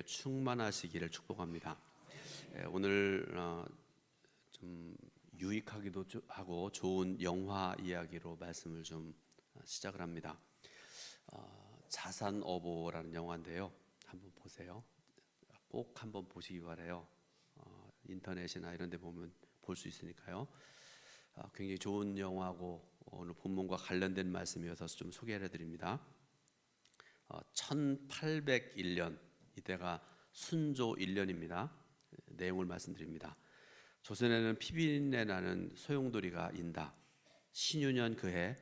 충만하시기를 축복합니다. 오늘 좀 유익하기도 하고 좋은 영화 이야기로 말씀을 좀 시작을 합니다. 자산어보라는 영화인데요. 한번 보세요. 꼭 한번 보시기 바라요. 인터넷이나 이런 데 보면 볼 수 있으니까요. 굉장히 좋은 영화고 오늘 본문과 관련된 말씀이어서 좀 소개를 해드립니다. 1801년, 이때가 순조 1년입니다. 내용을 말씀드립니다. 조선에는 피비린내 나는 소용돌이가 인다. 신유년 그해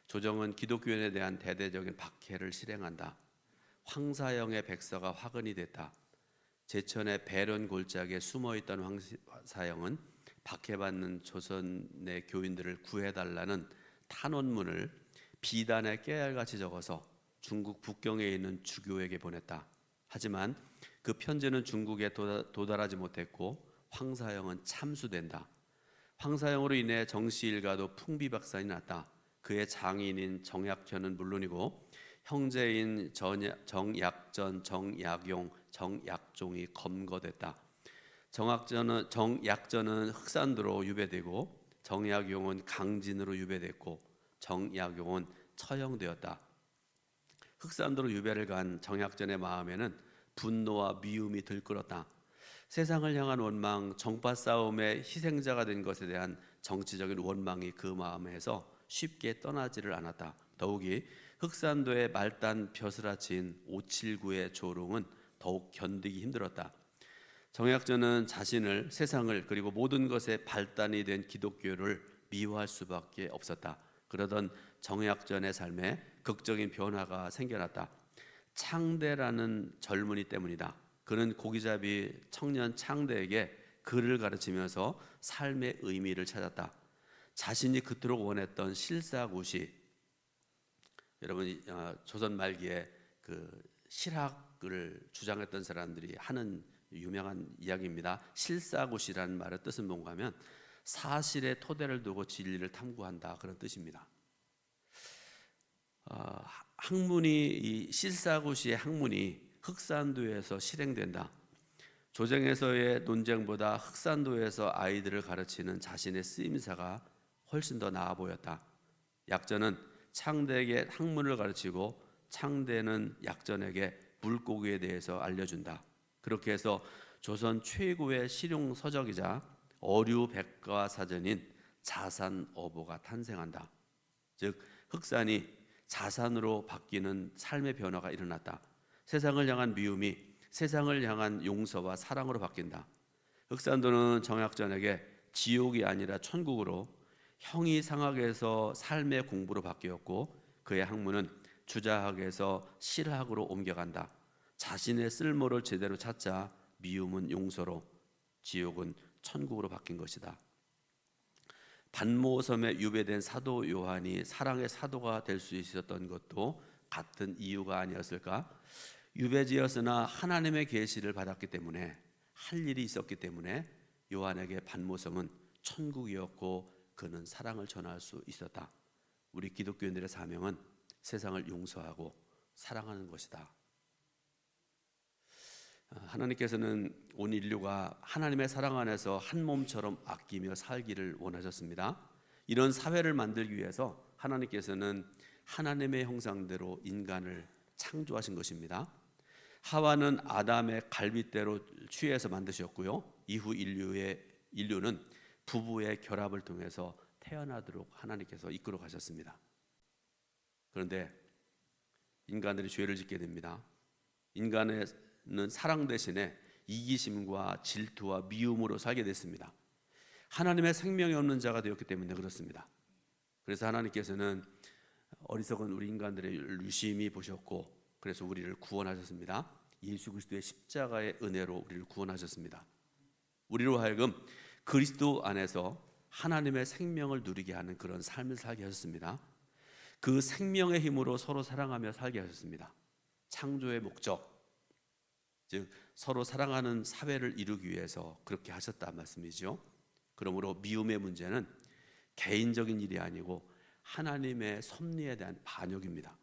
조정은 기독교인에 대한 대대적인 박해를 실행한다. 황사영의 백서가 화근이 됐다. 제천의 배련 골짜기에 숨어있던 황사영은 박해받는 조선의 교인들을 구해달라는 탄원문을 비단에 깨알같이 적어서 중국 북경에 있는 주교에게 보냈다. 하지만 그 편지는 중국에 도달하지 못했고 황사영은 참수된다. 황사영으로 인해 정씨일가도 풍비박산이 났다. 그의 장인인 정약전은 물론이고 형제인 정약전, 정약용, 정약종이 검거됐다. 정약전은 흑산도로 유배되고 정약용은 강진으로 유배됐고 정약용은 처형되었다. 흑산도로 유배를 간 정약전의 마음에는 분노와 미움이 들끓었다. 세상을 향한 원망, 정파 싸움의 희생자가 된 것에 대한 정치적인 원망이 그 마음에서 쉽게 떠나지를 않았다. 더욱이 흑산도의 말단 벼슬아치인 579의 조롱은 더욱 견디기 힘들었다. 정약전은 자신을, 세상을, 그리고 모든 것의 발단이 된 기독교를 미워할 수밖에 없었다. 그러던 정약전의 삶에 극적인 변화가 생겨났다. 창대라는 젊은이 때문이다. 그는 고기잡이 청년 창대에게 글을 가르치면서 삶의 의미를 찾았다. 자신이 그토록 원했던 실사구시, 여러분 조선 말기에 그 실학을 주장했던 사람들이 하는 유명한 이야기입니다. 실사구시라는 말의 뜻은 뭔가 하면 사실의 토대를 두고 진리를 탐구한다, 그런 뜻입니다. 학문이, 이 실사구시의 학문이 흑산도에서 실행된다. 조정에서의 논쟁보다 흑산도에서 아이들을 가르치는 자신의 쓰임새가 훨씬 더 나아 보였다. 약전은 창대에게 학문을 가르치고 창대는 약전에게 물고기에 대해서 알려준다. 그렇게 해서 조선 최고의 실용 서적이자 어류 백과사전인 자산어보가 탄생한다. 즉 흑산이 자산으로 바뀌는 삶의 변화가 일어났다. 세상을 향한 미움이 세상을 향한 용서와 사랑으로 바뀐다. 흑산도는 정약전에게 지옥이 아니라 천국으로, 형이 상학에서 삶의 공부로 바뀌었고 그의 학문은 주자학에서 실학으로 옮겨간다. 자신의 쓸모를 제대로 찾자 미움은 용서로, 지옥은 천국으로 바뀐 것이다. 반모섬에 유배된 사도 요한이 사랑의 사도가 될 수 있었던 것도 같은 이유가 아니었을까? 유배지였으나 하나님의 계시를 받았기 때문에, 할 일이 있었기 때문에 요한에게 반모섬은 천국이었고 그는 사랑을 전할 수 있었다. 우리 기독교인들의 사명은 세상을 용서하고 사랑하는 것이다. 하나님께서는 온 인류가 하나님의 사랑 안에서 한 몸처럼 아끼며 살기를 원하셨습니다. 이런 사회를 만들기 위해서 하나님께서는 하나님의 형상대로 인간을 창조하신 것입니다. 하와는 아담의 갈빗대로 취해서 만드셨고요. 이후 인류는 부부의 결합을 통해서 태어나도록 하나님께서 이끌어 가셨습니다. 그런데 인간들이 죄를 짓게 됩니다. 인간은 사랑 대신에 이기심과 질투와 미움으로 살게 됐습니다. 하나님의 생명이 없는 자가 되었기 때문에 그렇습니다. 그래서 하나님께서는 어리석은 우리 인간들의 유심히 보셨고 그래서 우리를 구원하셨습니다. 예수 그리스도의 십자가의 은혜로 우리를 구원하셨습니다. 우리로 하여금 그리스도 안에서 하나님의 생명을 누리게 하는 그런 삶을 살게 하셨습니다. 그 생명의 힘으로 서로 사랑하며 살게 하셨습니다. 창조의 목적, 즉 서로 사랑하는 사회를 이루기 위해서 그렇게 하셨다는 말씀이죠. 그러므로 미움의 문제는 개인적인 일이 아니고 하나님의 섭리에 대한 반역입니다.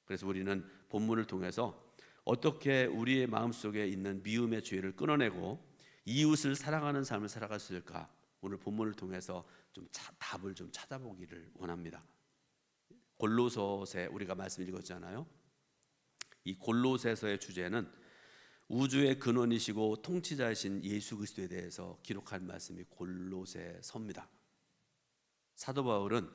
그래서 우리는 본문을 통해서 어떻게 우리의 마음속에 있는 미움의 죄를 끊어내고 이웃을 사랑하는 삶을 살아갈 수 있을까? 오늘 본문을 통해서 답을 좀 찾아보기를 원합니다. 골로새에 우리가 말씀 읽었잖아요. 이 골로새서의 주제는 우주의 근원이시고 통치자이신 예수 그리스도에 대해서 기록한 말씀이 골로새서입니다. 사도 바울은,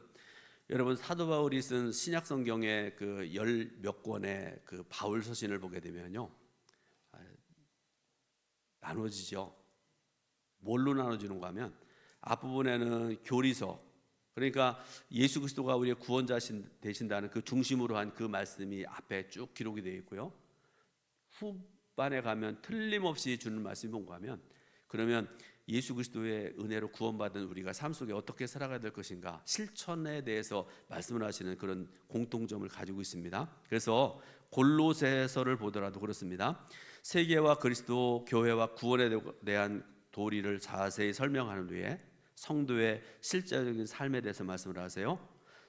여러분 사도 바울이 쓴 신약 성경의 그 열 몇 권의 그 바울 서신을 보게 되면요, 나눠지죠. 뭘로 나눠지는가 하면 앞부분에는 교리서, 그러니까 예수 그리스도가 우리의 구원자 되신다는 그 중심으로 한 그 말씀이 앞에 쭉 기록이 되어 있고요. 후반에 가면 틀림없이 주는 말씀이 뭔가 하면, 그러면 예수 그리스도의 은혜로 구원받은 우리가 삶 속에 어떻게 살아가야 될 것인가, 실천에 대해서 말씀을 하시는 그런 공통점을 가지고 있습니다. 그래서 골로새서를 보더라도 그렇습니다. 세계와 그리스도, 교회와 구원에 대한 도리를 자세히 설명하는 후에 성도의 실제적인 삶에 대해서 말씀을 하세요.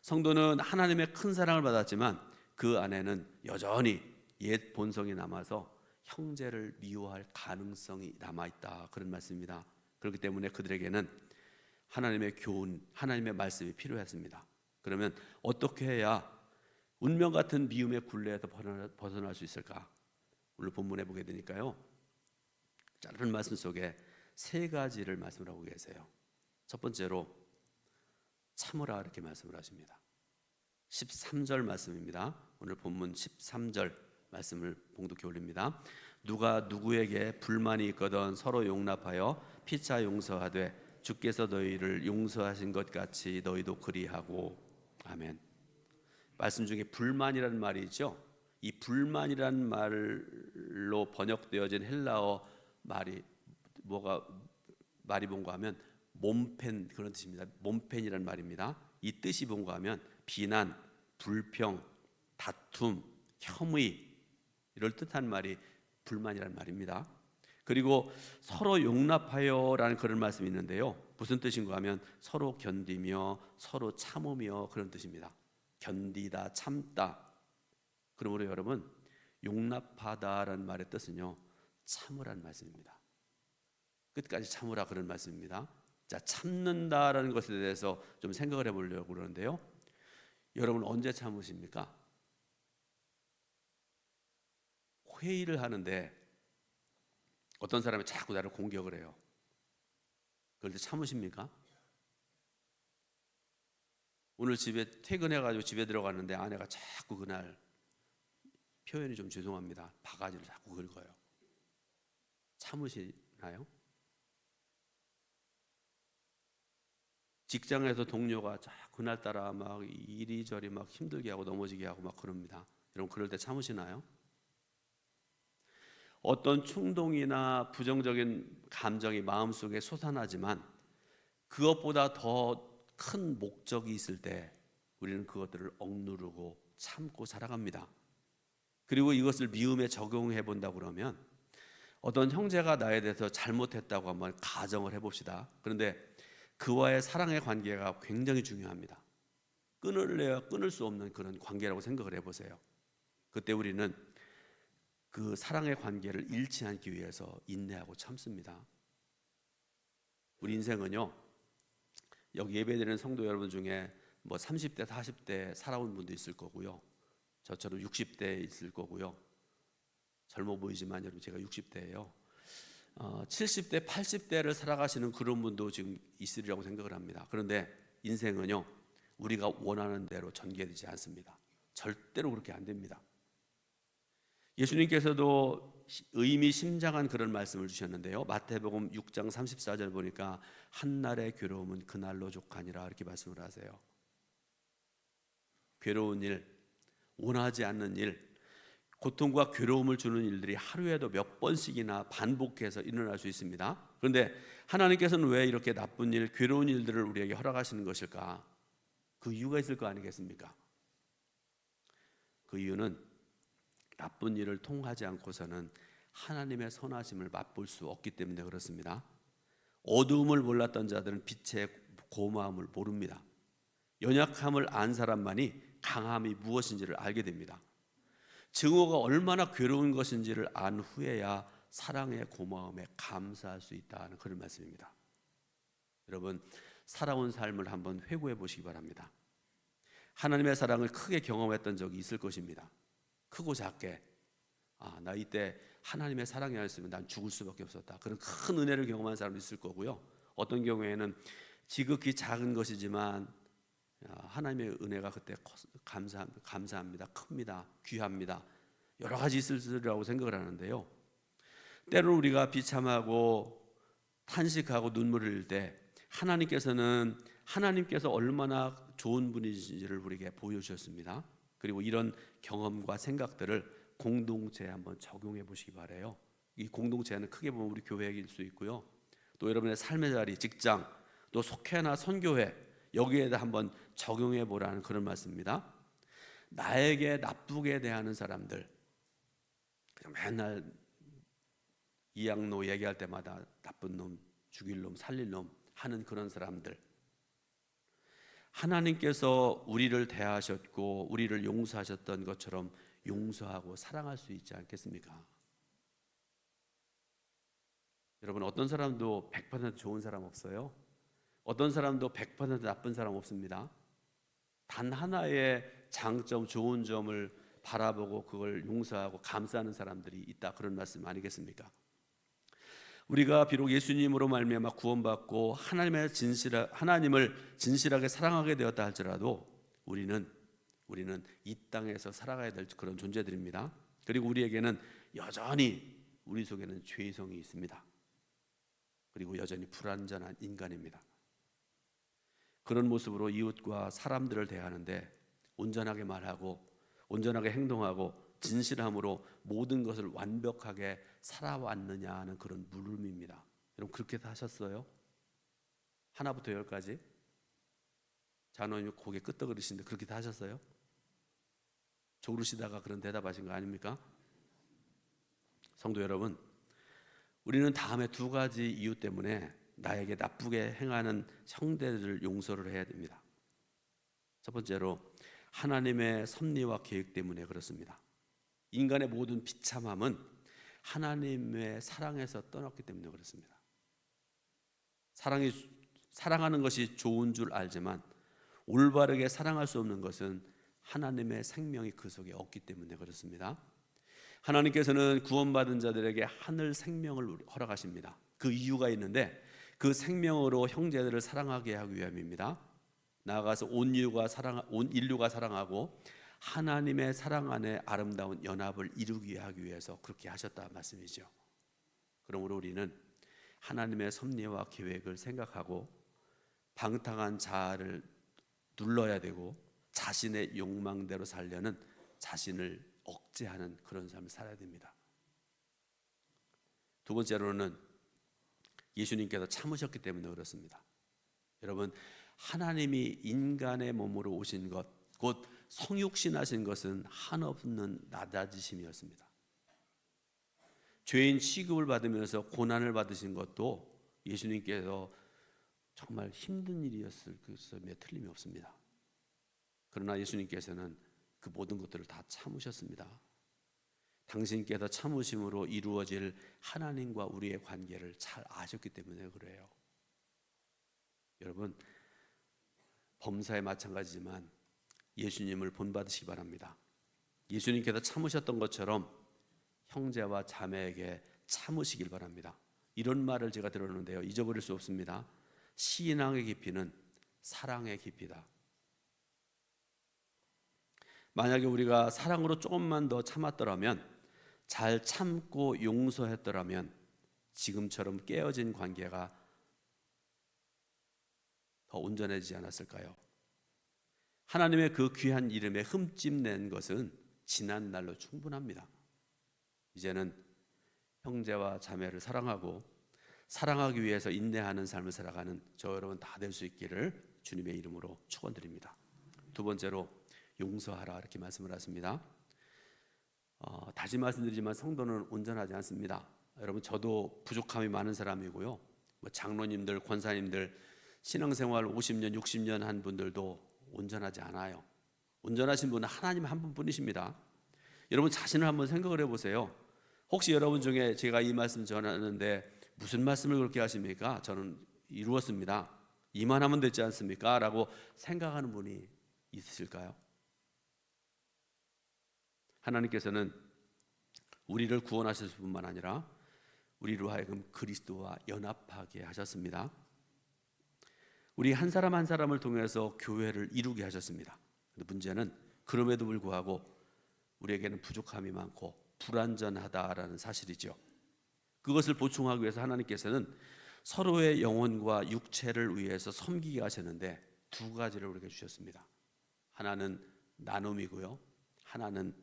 성도는 하나님의 큰 사랑을 받았지만 그 안에는 여전히 옛 본성이 남아서 형제를 미워할 가능성이 남아있다, 그런 말씀입니다. 그렇기 때문에 그들에게는 하나님의 교훈, 하나님의 말씀이 필요했습니다. 그러면 어떻게 해야 운명 같은 미움의 굴레에서 벗어날 수 있을까? 오늘 본문에 보게 되니까요, 짧은 말씀 속에 세 가지를 말씀을 하고 계세요. 첫 번째로 참으라, 이렇게 말씀을 하십니다. 13절 말씀입니다. 오늘 본문 13절 말씀을 봉독해 올립니다. 누가 누구에게 불만이 있거든 서로 용납하여 피차 용서하되 주께서 너희를 용서하신 것 같이 너희도 그리하고. 아멘. 말씀 중에 불만이라는 말이 있죠. 이 불만이라는 말로 번역되어진 헬라어 말이 뭔가 하면 몸펜, 그런 뜻입니다. 몸펜이라는 말입니다. 이 뜻이 뭔가 하면 비난, 불평, 다툼, 혐의, 이럴 뜻한 말이 불만이라는 말입니다. 그리고 서로 용납하여라는 그런 말씀이 있는데요, 무슨 뜻인가 하면 서로 견디며 서로 참으며, 그런 뜻입니다. 견디다, 참다. 그러므로 여러분, 용납하다라는 말의 뜻은요, 참으라는 말씀입니다. 끝까지 참으라, 그런 말씀입니다. 자, 참는다라는 것에 대해서 좀 생각을 해보려고 그러는데요, 여러분 언제 참으십니까? 회의를 하는데 어떤 사람이 자꾸 나를 공격을 해요. 그럴 때 참으십니까? 오늘 집에 퇴근해가지고 집에 들어갔는데 아내가 자꾸, 그날 표현이 좀 죄송합니다, 바가지를 자꾸 긁어요. 참으시나요? 직장에서 동료가 자꾸 그날따라 막 이리저리 막 힘들게 하고 넘어지게 하고 막 그럽니다. 여러분 그럴 때 참으시나요? 어떤 충동이나 부정적인 감정이 마음속에 솟아나지만 그것보다 더 큰 목적이 있을 때 우리는 그것들을 억누르고 참고 살아갑니다. 그리고 이것을 미움에 적용해 본다고 그러면, 어떤 형제가 나에 대해서 잘못했다고 한번 가정을 해봅시다. 그런데 그와의 사랑의 관계가 굉장히 중요합니다. 끊을래야 끊을 수 없는 그런 관계라고 생각을 해보세요. 그때 우리는 그 사랑의 관계를 잃지 않기 위해서 인내하고 참습니다. 우리 인생은요, 여기 예배드리는 성도 여러분 중에 뭐 30대, 40대 살아온 분도 있을 거고요, 저처럼 60대 있을 거고요. 젊어 보이지만 여러분 제가 60대예요. 70대, 80대를 살아가시는 그런 분도 지금 있으리라고 생각을 합니다. 그런데 인생은요, 우리가 원하는 대로 전개되지 않습니다. 절대로 그렇게 안 됩니다. 예수님께서도 의미심장한 그런 말씀을 주셨는데요, 마태복음 6장 34절 보니까 한날의 괴로움은 그날로 족하니라, 이렇게 말씀을 하세요. 괴로운 일, 원하지 않는 일, 고통과 괴로움을 주는 일들이 하루에도 몇 번씩이나 반복해서 일어날 수 있습니다. 그런데 하나님께서는 왜 이렇게 나쁜 일, 괴로운 일들을 우리에게 허락하시는 것일까? 그 이유가 있을 거 아니겠습니까? 그 이유는 나쁜 일을 통하지 않고서는 하나님의 선하심을 맛볼 수 없기 때문에 그렇습니다. 어두움을 몰랐던 자들은 빛의 고마움을 모릅니다. 연약함을 안 사람만이 강함이 무엇인지를 알게 됩니다. 증오가 얼마나 괴로운 것인지를 안 후에야 사랑의 고마움에 감사할 수 있다는 그런 말씀입니다. 여러분, 살아온 삶을 한번 회고해 보시기 바랍니다. 하나님의 사랑을 크게 경험했던 적이 있을 것입니다. 크고 작게, 나 이때 하나님의 사랑이 아니었으면 난 죽을 수밖에 없었다, 그런 큰 은혜를 경험한 사람도 있을 거고요. 어떤 경우에는 지극히 작은 것이지만 하나님의 은혜가 그때 감사합니다, 큽니다, 귀합니다, 여러 가지 있으리라고 생각을 하는데요. 때로는 우리가 비참하고 탄식하고 눈물을 흘릴 때 하나님께서 얼마나 좋은 분이신지를 우리에게 보여주셨습니다. 그리고 이런 경험과 생각들을 공동체에 한번 적용해 보시기 바라요. 이 공동체는 크게 보면 우리 교회일 수 있고요, 또 여러분의 삶의 자리, 직장, 또 속회나 선교회, 여기에다 한번 적용해 보라는 그런 말씀입니다. 나에게 나쁘게 대하는 사람들, 그냥 맨날 이양노 얘기할 때마다 나쁜 놈, 죽일 놈, 살릴 놈 하는 그런 사람들, 하나님께서 우리를 대하셨고 우리를 용서하셨던 것처럼 용서하고 사랑할 수 있지 않겠습니까? 여러분, 어떤 사람도 100% 좋은 사람 없어요. 어떤 사람도 100% 나쁜 사람 없습니다. 단 하나의 장점, 좋은 점을 바라보고 그걸 용서하고 감사하는 사람들이 있다, 그런 말씀 아니겠습니까? 우리가 비록 예수님으로 말미암아 구원받고 하나님을 진실하게 사랑하게 되었다 할지라도 우리는 이 땅에서 살아가야 될 그런 존재들입니다. 그리고 우리에게는 여전히 우리 속에는 죄성이 있습니다. 그리고 여전히 불완전한 인간입니다. 그런 모습으로 이웃과 사람들을 대하는데 온전하게 말하고 온전하게 행동하고 진실함으로 모든 것을 완벽하게 살아왔느냐 하는 그런 물음입니다. 여러분, 그렇게 다 하셨어요? 하나부터 10까지 자녀님 고개 끄덕거리시는데 그렇게 다 하셨어요? 조르시다가 그런 대답하신 거 아닙니까? 성도 여러분, 우리는 다음에 2가지 이유 때문에 나에게 나쁘게 행하는 형제들을 용서를 해야 됩니다. 첫 번째로 하나님의 섭리와 계획 때문에 그렇습니다. 인간의 모든 비참함은 하나님의 사랑에서 떠났기 때문에 그렇습니다. 사랑하는 것이 좋은 줄 알지만 올바르게 사랑할 수 없는 것은 하나님의 생명이 그 속에 없기 때문에 그렇습니다. 하나님께서는 구원받은 자들에게 하늘 생명을 허락하십니다. 그 이유가 있는데 그 생명으로 형제들을 사랑하게 하기 위함입니다. 나아가서 온 인류가 사랑하고 하나님의 사랑 안에 아름다운 연합을 이루게 하기 위해서 그렇게 하셨다 말씀이죠. 그러므로 우리는 하나님의 섭리와 계획을 생각하고 방탕한 자아를 눌러야 되고 자신의 욕망대로 살려는 자신을 억제하는 그런 삶을 살아야 됩니다. 두 번째로는 예수님께서 참으셨기 때문에 그렇습니다. 여러분, 하나님이 인간의 몸으로 오신 것, 곧 성육신하신 것은 한없는 낮아지심이었습니다. 죄인 취급을 받으면서 고난을 받으신 것도 예수님께서 정말 힘든 일이었을 것에 틀림이 없습니다. 그러나 예수님께서는 그 모든 것들을 다 참으셨습니다. 당신께서 참으심으로 이루어질 하나님과 우리의 관계를 잘 아셨기 때문에 그래요. 여러분, 범사에 마찬가지지만 예수님을 본받으시기 바랍니다. 예수님께서 참으셨던 것처럼 형제와 자매에게 참으시길 바랍니다. 이런 말을 제가 들었는데요, 잊어버릴 수 없습니다. 신앙의 깊이는 사랑의 깊이다. 만약에 우리가 사랑으로 조금만 더 참았더라면, 잘 참고 용서했더라면 지금처럼 깨어진 관계가 더 온전해지지 않았을까요? 하나님의 그 귀한 이름에 흠집낸 것은 지난 날로 충분합니다. 이제는 형제와 자매를 사랑하고 사랑하기 위해서 인내하는 삶을 살아가는 저 여러분 다 될 수 있기를 주님의 이름으로 축원드립니다. 두 번째로 용서하라, 이렇게 말씀을 하십니다. 다시 말씀드리지만 성도는 온전하지 않습니다. 여러분, 저도 부족함이 많은 사람이고요, 장로님들, 권사님들, 신앙생활 50년, 60년 한 분들도 온전하지 않아요. 온전하신 분은 하나님 한 분뿐이십니다. 여러분 자신을 한번 생각을 해보세요. 혹시 여러분 중에 제가 이 말씀 전하는데 무슨 말씀을 그렇게 하십니까? 저는 이루었습니다. 이만하면 됐지 않습니까? 라고 생각하는 분이 있으실까요? 하나님께서는 우리를 구원하실 뿐만 아니라 우리로 하여금 그리스도와 연합하게 하셨습니다. 우리 한 사람 한 사람을 통해서 교회를 이루게 하셨습니다. 근데 문제는 그럼에도 불구하고 우리에게는 부족함이 많고 불완전하다라는 사실이죠. 그것을 보충하기 위해서 하나님께서는 서로의 영혼과 육체를 위해서 섬기게 하셨는데 두 가지를 우리에게 주셨습니다. 하나는 나눔이고요, 하나는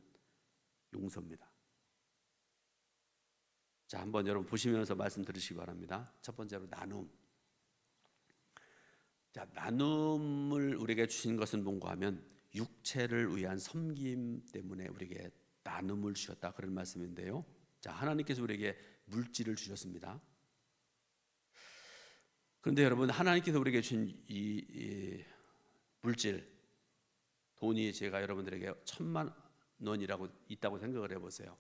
용서입니다. 자, 한번 여러분 보시면서 말씀 들으시기 바랍니다. 첫 번째로 나눔. 자, 나눔을 우리에게 주신 것은 뭔가 하면 육체를 위한 섬김 때문에 우리에게 나눔을 주셨다, 그런 말씀인데요. 자, 하나님께서 우리에게 물질을 주셨습니다. 그런데 여러분, 하나님께서 우리에게 주신 이 물질, 돈이 제가 여러분들에게 1,000만 원이라고 있다고 생각을 해보세요.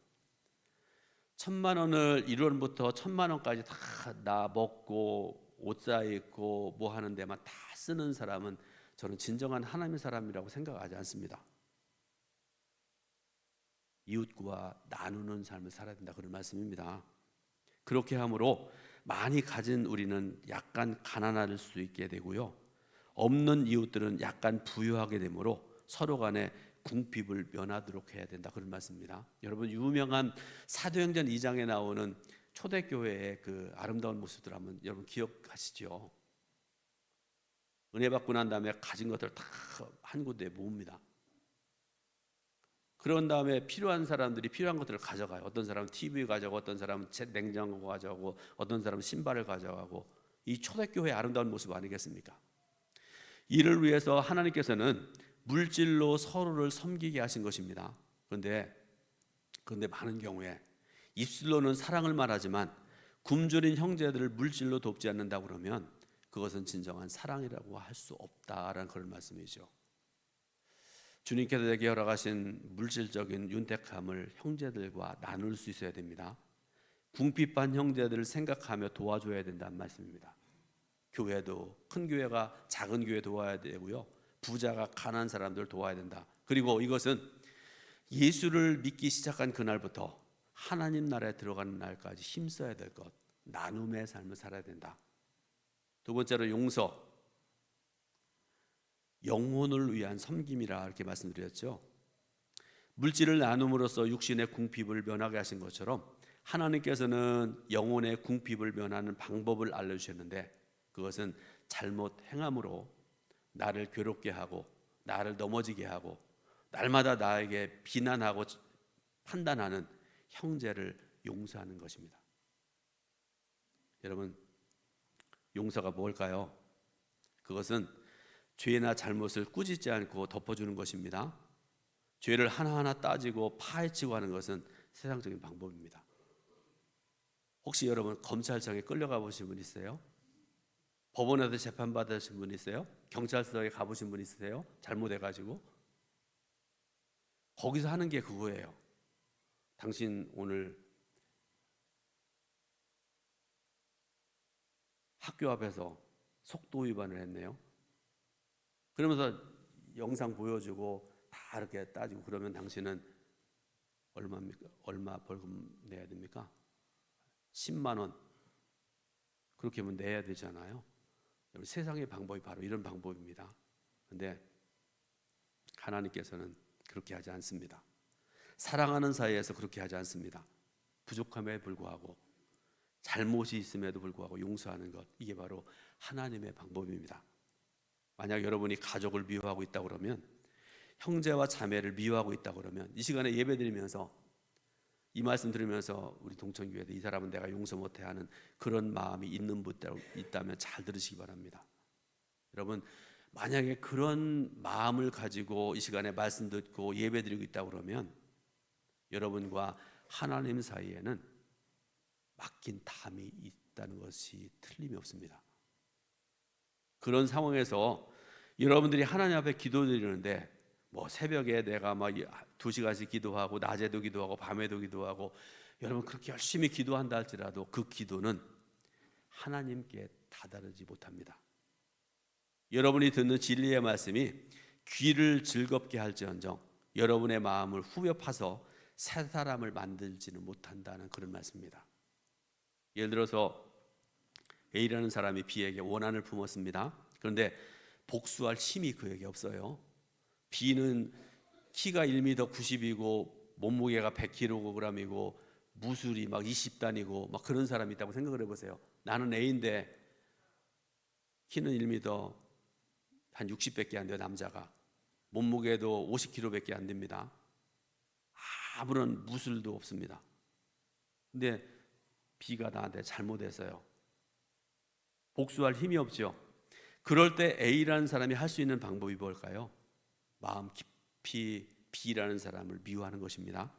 1,000만 원을 1원부터 1,000만 원까지 다 나 먹고 옷 사 입고 뭐 하는 데만 다 쓰는 사람은 저는 진정한 하나님의 사람이라고 생각하지 않습니다. 이웃과 나누는 삶을 살아야 된다, 그런 말씀입니다. 그렇게 함으로 많이 가진 우리는 약간 가난할 수 있게 되고요, 없는 이웃들은 약간 부유하게 되므로 서로 간에 궁핍을 면하도록 해야 된다, 그런 말씀입니다. 여러분, 유명한 사도행전 2장에 나오는 초대교회의 그 아름다운 모습들 한번 여러분 기억하시죠? 은혜 받고 난 다음에 가진 것들을 다 한 군데에 모읍니다. 그런 다음에 필요한 사람들이 필요한 것들을 가져가요. 어떤 사람은 TV 가져가고, 어떤 사람은 냉장고 가져가고, 어떤 사람은 신발을 가져가고. 이 초대교회의 아름다운 모습 아니겠습니까? 이를 위해서 하나님께서는 물질로 서로를 섬기게 하신 것입니다. 그런데 많은 경우에 입술로는 사랑을 말하지만 굶주린 형제들을 물질로 돕지 않는다고 그러면 그것은 진정한 사랑이라고 할 수 없다라는 그런 말씀이죠. 주님께서 내게 허락하신 물질적인 윤택함을 형제들과 나눌 수 있어야 됩니다. 궁핍한 형제들을 생각하며 도와줘야 된다는 말씀입니다. 교회도 큰 교회가 작은 교회 도와야 되고요, 부자가 가난한 사람들 도와야 된다. 그리고 이것은 예수를 믿기 시작한 그날부터 하나님 나라에 들어가는 날까지 힘써야 될 것, 나눔의 삶을 살아야 된다. 두 번째로 용서, 영혼을 위한 섬김이라 이렇게 말씀드렸죠. 물질을 나눔으로써 육신의 궁핍을 면하게 하신 것처럼 하나님께서는 영혼의 궁핍을 면하는 방법을 알려주셨는데 그것은 잘못 행함으로 나를 괴롭게 하고 나를 넘어지게 하고 날마다 나에게 비난하고 판단하는 형제를 용서하는 것입니다. 여러분, 용서가 뭘까요? 그것은 죄나 잘못을 꾸짖지 않고 덮어주는 것입니다. 죄를 하나하나 따지고 파헤치고 하는 것은 세상적인 방법입니다. 혹시 여러분 검찰청에 끌려가 보신 분 있어요? 법원에서 재판받으신 분 있어요? 경찰서에 가보신 분 있으세요? 잘못해가지고? 거기서 하는 게 그거예요. 당신 오늘 학교 앞에서 속도 위반을 했네요. 그러면서 영상 보여주고 다 이렇게 따지고 그러면 당신은 얼마입니까? 얼마 벌금 내야 됩니까? 10만 원. 그렇게 하면 내야 되잖아요. 세상의 방법이 바로 이런 방법입니다. 그런데 하나님께서는 그렇게 하지 않습니다. 사랑하는 사이에서 그렇게 하지 않습니다. 부족함에 불구하고 잘못이 있음에도 불구하고 용서하는 것, 이게 바로 하나님의 방법입니다. 만약 여러분이 가족을 미워하고 있다고 그러면, 형제와 자매를 미워하고 있다고 그러면 이 시간에 예배드리면서 이 말씀 들으면서 우리 동천교회도 이 사람은 내가 용서 못해 하는 그런 마음이 있는 분 있다면 잘 들으시기 바랍니다. 여러분, 만약에 그런 마음을 가지고 이 시간에 말씀 듣고 예배드리고 있다고 그러면 여러분과 하나님 사이에는 맡긴 담이 있다는 것이 틀림이 없습니다. 그런 상황에서 여러분들이 하나님 앞에 기도드리는데 뭐 새벽에 내가 막 2시간씩 기도하고 낮에도 기도하고 밤에도 기도하고 여러분 그렇게 열심히 기도한다 할지라도 그 기도는 하나님께 다다르지 못합니다. 여러분이 듣는 진리의 말씀이 귀를 즐겁게 할지언정 여러분의 마음을 후벼 파서 새 사람을 만들지는 못한다는 그런 말씀입니다. 예를 들어서 A라는 사람이 B에게 원한을 품었습니다. 그런데 복수할 힘이 그에게 없어요. B는 키가 1m 90이고 몸무게가 100kg이고 무술이 막 20단이고 막 그런 사람이 있다고 생각을 해보세요. 나는 A인데 키는 1m 한 60밖에 안 돼요. 남자가 몸무게도 50kg밖에 안 됩니다. 아무런 무술도 없습니다. 근데 B가 나한테 잘못했어요. 복수할 힘이 없죠. 그럴 때 A라는 사람이 할 수 있는 방법이 뭘까요? 마음 깊이 B라는 사람을 미워하는 것입니다.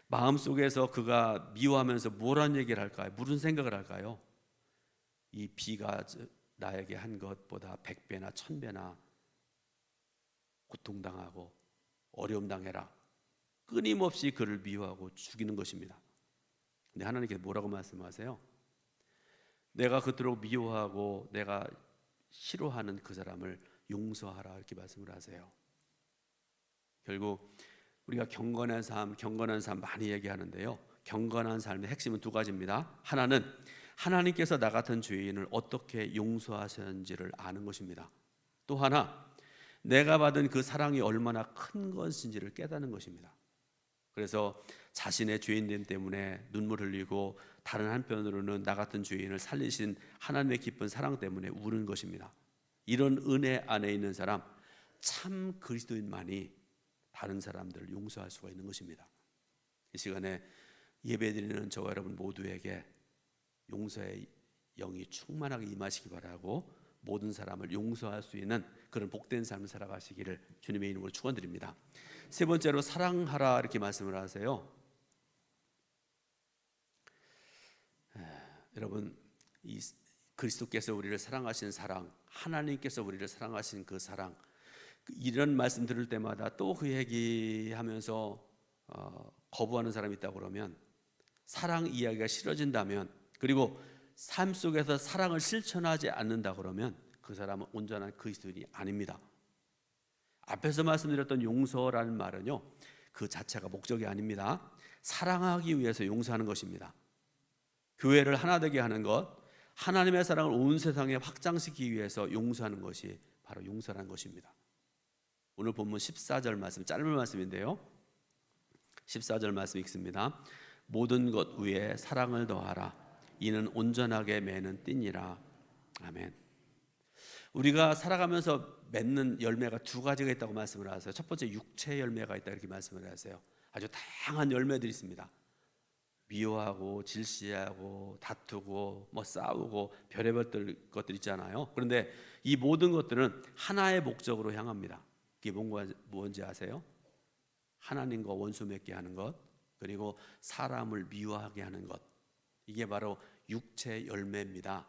마음속에서 그가 미워하면서 뭐란 얘기를 할까요? 무슨 생각을 할까요? 이 B가 나에게 한 것보다 100배나 1000배나 고통당하고 어려움 당해라. 끊임없이 그를 미워하고 죽이는 것입니다. 근데 하나님께서 뭐라고 말씀하세요? 내가 그토록 미워하고 내가 싫어하는 그 사람을 용서하라 이렇게 말씀을 하세요. 결국 우리가 경건한 삶 많이 얘기하는데요. 경건한 삶의 핵심은 2가지입니다. 하나는 하나님께서 나 같은 죄인을 어떻게 용서하셨는지를 아는 것입니다. 또 하나 내가 받은 그 사랑이 얼마나 큰 것인지를 깨닫는 것입니다. 그래서 자신의 죄인됨 때문에 눈물 흘리고 다른 한편으로는 나 같은 죄인을 살리신 하나님의 기쁜 사랑 때문에 우는 것입니다. 이런 은혜 안에 있는 사람, 참 그리스도인만이 다른 사람들을 용서할 수가 있는 것입니다. 이 시간에 예배드리는 저와 여러분 모두에게 용서의 영이 충만하게 임하시기 바라고 모든 사람을 용서할 수 있는 그런 복된 삶을 살아가시기를 주님의 이름으로 축원드립니다. 3번째로 사랑하라 이렇게 말씀을 하세요. 여러분 이 그리스도께서 우리를 사랑하신 사랑, 하나님께서 우리를 사랑하신 그 사랑, 이런 말씀 들을 때마다 또 그 얘기하면서 거부하는 사람이 있다고 그러면, 사랑 이야기가 싫어진다면, 그리고 삶 속에서 사랑을 실천하지 않는다 그러면 그 사람은 온전한 그리스도인이 아닙니다. 앞에서 말씀드렸던 용서라는 말은요, 그 자체가 목적이 아닙니다. 사랑하기 위해서 용서하는 것입니다. 교회를 하나 되게 하는 것, 하나님의 사랑을 온 세상에 확장시키기 위해서 용서하는 것이 바로 용서라는 것입니다. 오늘 본문 14절 말씀, 짧은 말씀인데요, 14절 말씀 읽습니다. 모든 것 위에 사랑을 더하라. 이는 온전하게 매는 띠니라. 아멘. 우리가 살아가면서 맺는 열매가 2가지가 있다고 말씀을 하세요. 첫 번째 육체 열매가 있다 이렇게 말씀을 하세요. 아주 다양한 열매들이 있습니다. 미워하고 질시하고 다투고 뭐 싸우고 별의별 것들 있잖아요. 그런데 이 모든 것들은 하나의 목적으로 향합니다. 그게 뭔지 아세요? 하나님과 원수 맺게 하는 것, 그리고 사람을 미워하게 하는 것, 이게 바로 육체 열매입니다.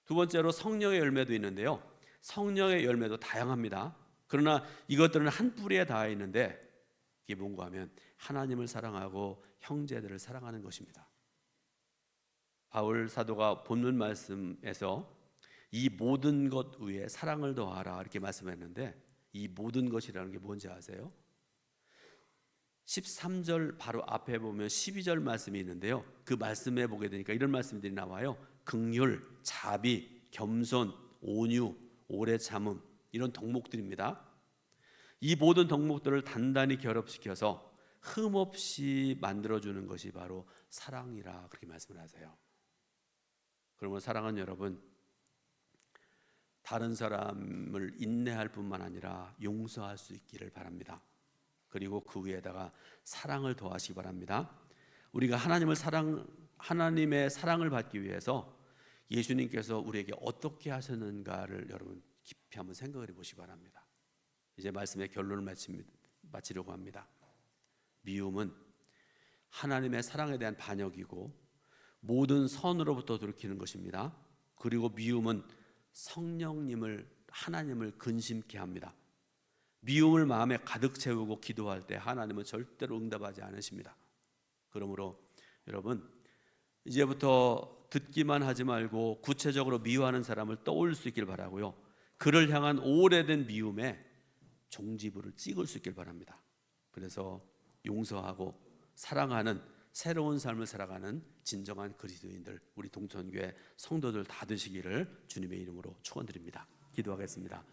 2번째로 성령의 열매도 있는데요, 성령의 열매도 다양합니다. 그러나 이것들은 한 뿌리에 닿아 있는데 이게 뭔가 하면 하나님을 사랑하고 형제들을 사랑하는 것입니다. 바울 사도가 본문 말씀에서 이 모든 것 위에 사랑을 더하라 이렇게 말씀했는데, 이 모든 것이라는 게 뭔지 아세요? 13절 바로 앞에 보면 12절 말씀이 있는데요, 그 말씀에 보게 되니까 이런 말씀들이 나와요. 긍휼, 자비, 겸손, 온유, 오래 참음, 이런 덕목들입니다. 이 모든 덕목들을 단단히 결합시켜서 흠없이 만들어주는 것이 바로 사랑이라 그렇게 말씀을 하세요. 그러면 사랑은 여러분, 다른 사람을 인내할 뿐만 아니라 용서할 수 있기를 바랍니다. 그리고 그 위에다가 사랑을 더하시기 바랍니다. 우리가 하나님의 사랑을 받기 위해서 예수님께서 우리에게 어떻게 하셨는가를 여러분 깊이 한번 생각해 보시기 바랍니다. 이제 말씀의 결론을 마치려고 합니다. 미움은 하나님의 사랑에 대한 반역이고 모든 선으로부터 돌이키는 것입니다. 그리고 미움은 성령님을, 하나님을 근심케 합니다. 미움을 마음에 가득 채우고 기도할 때 하나님은 절대로 응답하지 않으십니다. 그러므로 여러분, 이제부터 듣기만 하지 말고 구체적으로 미워하는 사람을 떠올릴 수 있길 바라고요. 그를 향한 오래된 미움에 종지부를 찍을 수 있길 바랍니다. 그래서 용서하고 사랑하는 새로운 삶을 살아가는 진정한 그리스도인들, 우리 동천교회 성도들 다 되시기를 주님의 이름으로 축원드립니다. 기도하겠습니다.